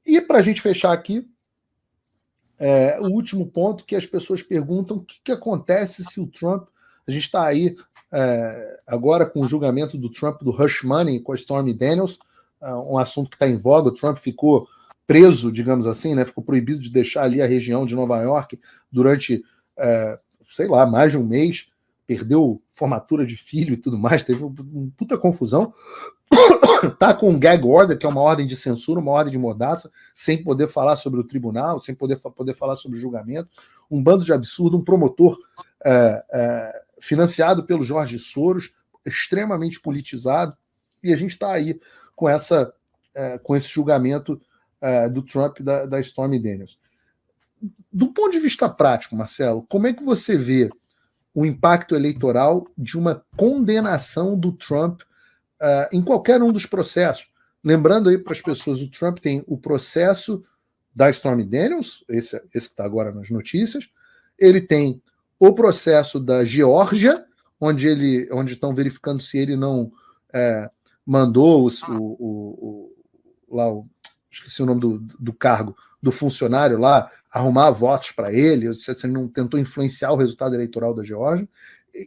E para a gente fechar aqui, o último ponto que as pessoas perguntam: o que acontece se o Trump... A gente está aí agora com o julgamento do Trump do Hush Money com a Stormy Daniels, um assunto que está em voga. O Trump ficou preso, digamos assim, né? Ficou proibido de deixar ali a região de Nova York durante, sei lá, mais de um mês. Perdeu formatura de filho e tudo mais, teve uma puta confusão. Tá com um gag order, que é uma ordem de censura, uma ordem de mordaça, sem poder falar sobre o tribunal, sem poder falar sobre o julgamento. Um bando de absurdo, um promotor financiado pelo Jorge Soros, extremamente politizado, e a gente está aí com esse julgamento do Trump e da Stormy Daniels. Do ponto de vista prático, Marcelo, como é que você vê o impacto eleitoral de uma condenação do Trump em qualquer um dos processos? Lembrando aí para as pessoas, o Trump tem o processo da Stormy Daniels, esse que está agora nas notícias, ele tem o processo da Geórgia, onde estão verificando se ele não mandou esqueci o nome do cargo, do funcionário lá, arrumar votos para ele, se ele não tentou influenciar o resultado eleitoral da Geórgia.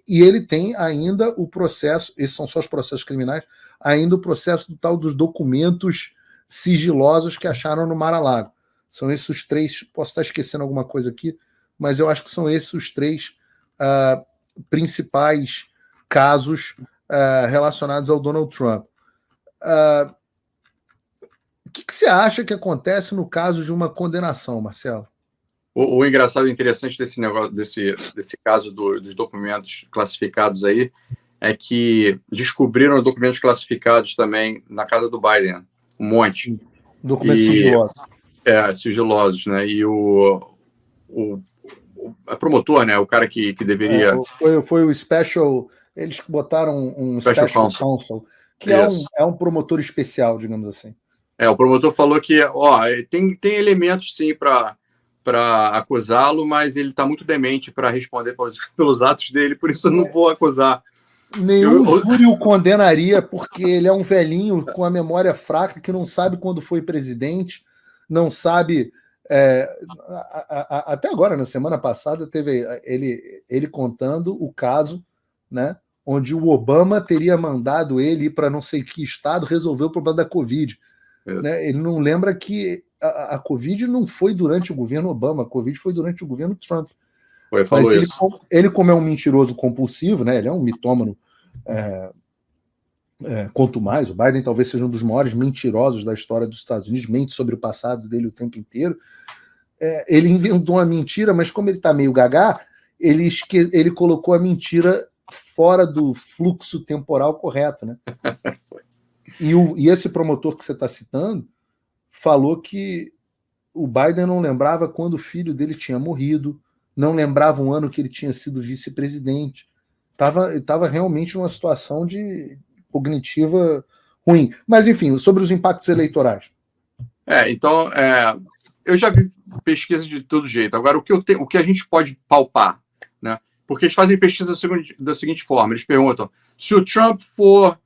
E ele tem ainda o processo, esses são só os processos criminais, ainda o processo do tal dos documentos sigilosos que acharam no Mar-a-Lago. São esses os três, posso estar esquecendo alguma coisa aqui, mas eu acho que são esses os três principais casos relacionados ao Donald Trump. O que você acha que acontece no caso de uma condenação, Marcelo? O engraçado e interessante desse negócio, desse caso dos documentos classificados aí, é que descobriram documentos classificados também na casa do Biden, um monte. Documentos sigilosos. Sigilosos, né? E o promotor, né? O cara que deveria... Foi o Special... Eles botaram um Special Counsel, que é um promotor especial, digamos assim. O promotor falou que tem elementos, sim, para acusá-lo, mas ele está muito demente para responder pelos atos dele, por isso eu não vou acusar. Nenhum júri o condenaria porque ele é um velhinho com a memória fraca que não sabe quando foi presidente, não sabe... até agora, na semana passada, teve ele contando o caso, né, onde o Obama teria mandado ele ir para não sei que estado resolver o problema da Covid. Né? Ele não lembra que a Covid não foi durante o governo Obama, a Covid foi durante o governo Trump. Mas ele, como é um mentiroso compulsivo, né, ele é um mitômano, quanto mais, o Biden talvez seja um dos maiores mentirosos da história dos Estados Unidos, mente sobre o passado dele o tempo inteiro. Ele inventou uma mentira, mas como ele está meio gagá, ele colocou a mentira fora do fluxo temporal correto, né? E esse promotor que você está citando falou que o Biden não lembrava quando o filho dele tinha morrido, não lembrava um ano que ele tinha sido vice-presidente. Estava realmente numa situação cognitiva ruim. Mas, enfim, sobre os impactos eleitorais. Então, eu já vi pesquisa de todo jeito. Agora, o que a gente pode palpar, né? Porque eles fazem pesquisa da seguinte forma: eles perguntam, se o Trump for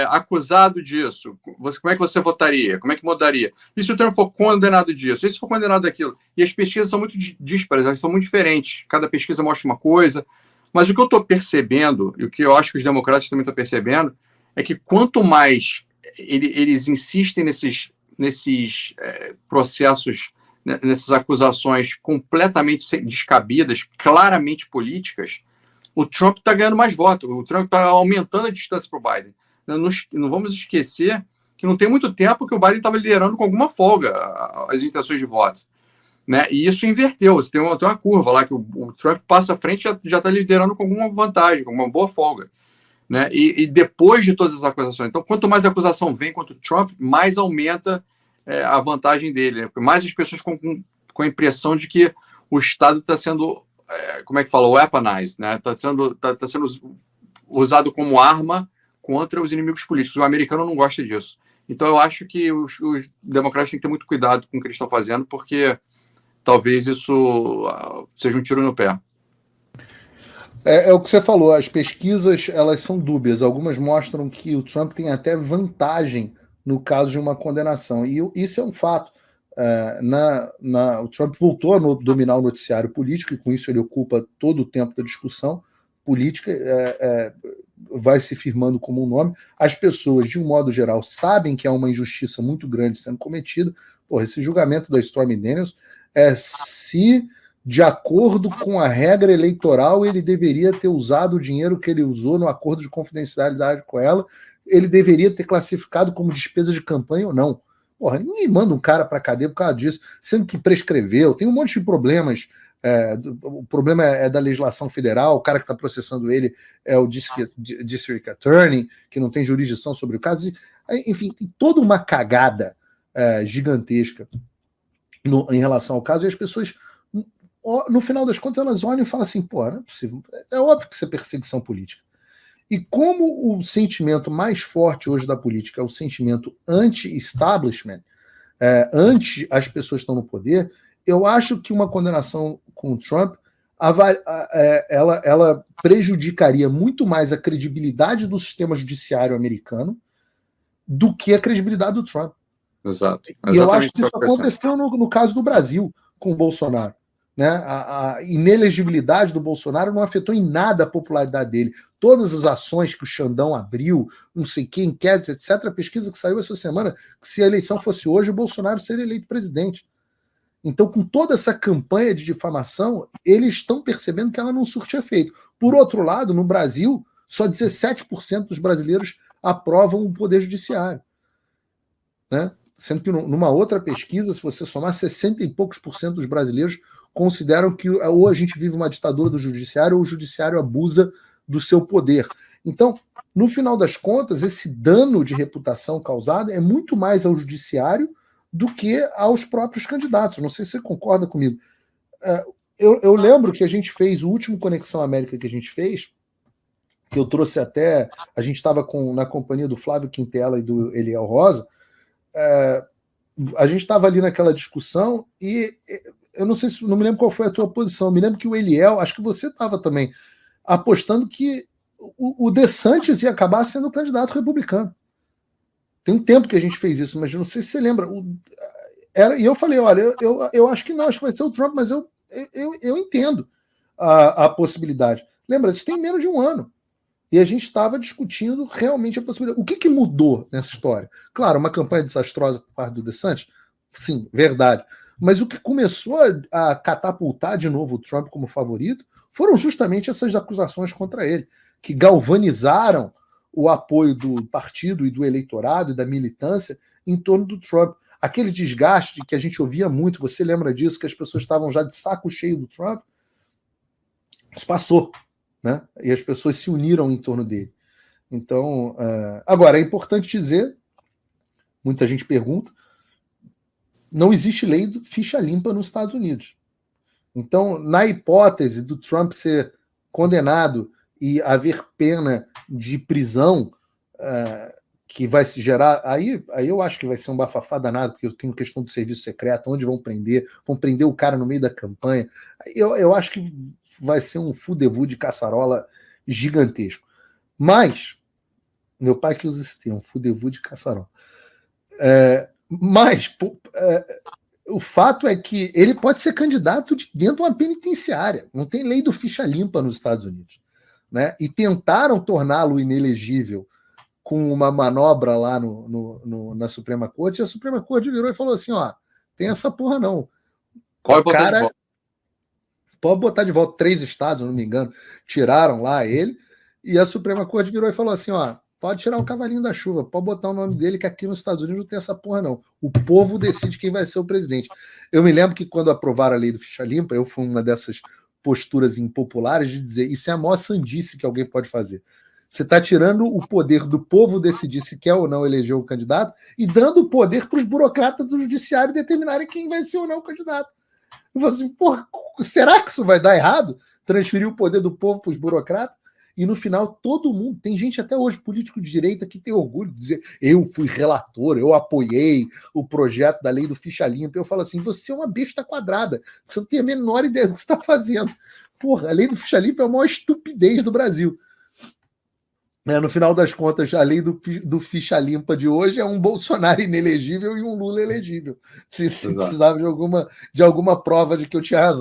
acusado disso, como é que você votaria? Como é que mudaria? E se o Trump for condenado disso? E se for condenado daquilo? E as pesquisas são muito díspares, elas são muito diferentes. Cada pesquisa mostra uma coisa. Mas o que eu estou percebendo, e o que eu acho que os democratas também estão percebendo, é que quanto mais eles insistem nesses processos, nessas acusações completamente descabidas, claramente políticas, o Trump está ganhando mais votos. O Trump está aumentando a distância para o Biden. Não vamos esquecer que não tem muito tempo que o Biden estava liderando com alguma folga as intenções de voto. Né? E isso inverteu. Você tem uma curva lá que o Trump passa à frente e já está liderando com alguma vantagem, com uma boa folga. Né? E depois de todas as acusações. Então, quanto mais acusação vem contra o Trump, mais aumenta a vantagem dele. Né? Mais as pessoas com a impressão de que o Estado está sendo, como é que fala, weaponized, né? Está sendo usado como arma contra os inimigos políticos. O americano não gosta disso. Então, eu acho que os democratas têm que ter muito cuidado com o que eles estão fazendo, porque talvez isso seja um tiro no pé. É o que você falou, as pesquisas elas são dúbias. Algumas mostram que o Trump tem até vantagem no caso de uma condenação. E isso é um fato. o Trump voltou a dominar o noticiário político, e com isso ele ocupa todo o tempo da discussão política, vai se firmando como um nome. As pessoas, de um modo geral, sabem que há uma injustiça muito grande sendo cometida. Porra, esse julgamento da Stormy Daniels se, de acordo com a regra eleitoral, ele deveria ter usado o dinheiro que ele usou no acordo de confidencialidade com ela, ele deveria ter classificado como despesa de campanha ou não. Porra, ninguém manda um cara para a cadeia por causa disso, sendo que prescreveu, tem um monte de problemas. O problema é da legislação federal, o cara que está processando ele é o District Attorney, que não tem jurisdição sobre o caso. Enfim, tem toda uma cagada gigantesca em relação ao caso, e as pessoas, no final das contas, elas olham e falam assim, pô, não é possível. É óbvio que isso é perseguição política. E como o sentimento mais forte hoje da política é o sentimento anti-establishment, anti as pessoas que estão no poder, eu acho que uma condenação com o Trump ela prejudicaria muito mais a credibilidade do sistema judiciário americano do que a credibilidade do Trump. Exato. E eu acho que isso aconteceu no caso do Brasil, com o Bolsonaro. Né? A inelegibilidade do Bolsonaro não afetou em nada a popularidade dele. Todas as ações que o Xandão abriu, não sei quem, enquetes, etc., a pesquisa que saiu essa semana, que se a eleição fosse hoje, o Bolsonaro seria eleito presidente. Então, com toda essa campanha de difamação, eles estão percebendo que ela não surte efeito. Por outro lado, no Brasil, só 17% dos brasileiros aprovam o Poder Judiciário. Né? Sendo que numa outra pesquisa, se você somar 60 e poucos por cento dos brasileiros consideram que ou a gente vive uma ditadura do judiciário ou o judiciário abusa do seu poder. Então, no final das contas, esse dano de reputação causado é muito mais ao judiciário do que aos próprios candidatos. Não sei se você concorda comigo. Eu lembro que a gente fez o último Conexão América que a gente fez, que eu trouxe até... A gente estava na companhia do Flávio Quintela e do Eliel Rosa. A gente estava ali naquela discussão e eu não me lembro qual foi a tua posição. Eu me lembro que o Eliel, acho que você estava também, apostando que o DeSantis ia acabar sendo o candidato republicano. Tem um tempo que a gente fez isso, mas não sei se você lembra. E eu falei, olha, eu acho que não, acho que vai ser o Trump, mas eu entendo a possibilidade. Lembra, isso tem menos de um ano. E a gente estava discutindo realmente a possibilidade. O que mudou nessa história? Claro, uma campanha desastrosa por parte do DeSantis, sim, verdade. Mas o que começou a catapultar de novo o Trump como favorito foram justamente essas acusações contra ele, que galvanizaram o apoio do partido e do eleitorado e da militância em torno do Trump. Aquele desgaste que a gente ouvia muito, você lembra disso, que as pessoas estavam já de saco cheio do Trump? Isso passou, né? E as pessoas se uniram em torno dele. Então, agora, é importante dizer, muita gente pergunta, não existe lei de ficha limpa nos Estados Unidos. Então, na hipótese do Trump ser condenado e haver pena de prisão que vai se gerar, aí eu acho que vai ser um bafafá danado, porque eu tenho questão do serviço secreto, onde vão prender o cara no meio da campanha. Eu acho que vai ser um fudevu de caçarola gigantesco. Mas, meu pai que usa esse termo, fudevu de caçarola. Mas o fato é que ele pode ser candidato dentro de uma penitenciária. Não tem lei do ficha limpa nos Estados Unidos. Né? E tentaram torná-lo inelegível com uma manobra lá na Suprema Corte, e a Suprema Corte virou e falou assim, ó, tem essa porra não. Pode botar de volta. Pode botar de volta 3 estados, não me engano, tiraram lá ele, e a Suprema Corte virou e falou assim, ó, pode tirar o cavalinho da chuva, pode botar o nome dele, que aqui nos Estados Unidos não tem essa porra não. O povo decide quem vai ser o presidente. Eu me lembro que quando aprovaram a lei do ficha limpa, eu fui uma dessas posturas impopulares de dizer, isso é a maior sandice que alguém pode fazer. Você está tirando o poder do povo decidir se quer ou não eleger um candidato e dando o poder para os burocratas do judiciário determinarem quem vai ser ou não o candidato. Eu falo assim, porra, será que isso vai dar errado? Transferir o poder do povo para os burocratas? E no final, todo mundo, tem gente até hoje, político de direita, que tem orgulho de dizer, eu fui relator, eu apoiei o projeto da lei do ficha limpa. Eu falo assim, você é uma besta quadrada, você não tem a menor ideia do que você está fazendo. Porra, a lei do ficha limpa é a maior estupidez do Brasil. No final das contas, a lei do ficha limpa de hoje é um Bolsonaro inelegível e um Lula elegível. Se precisava de alguma prova de que eu tinha razão.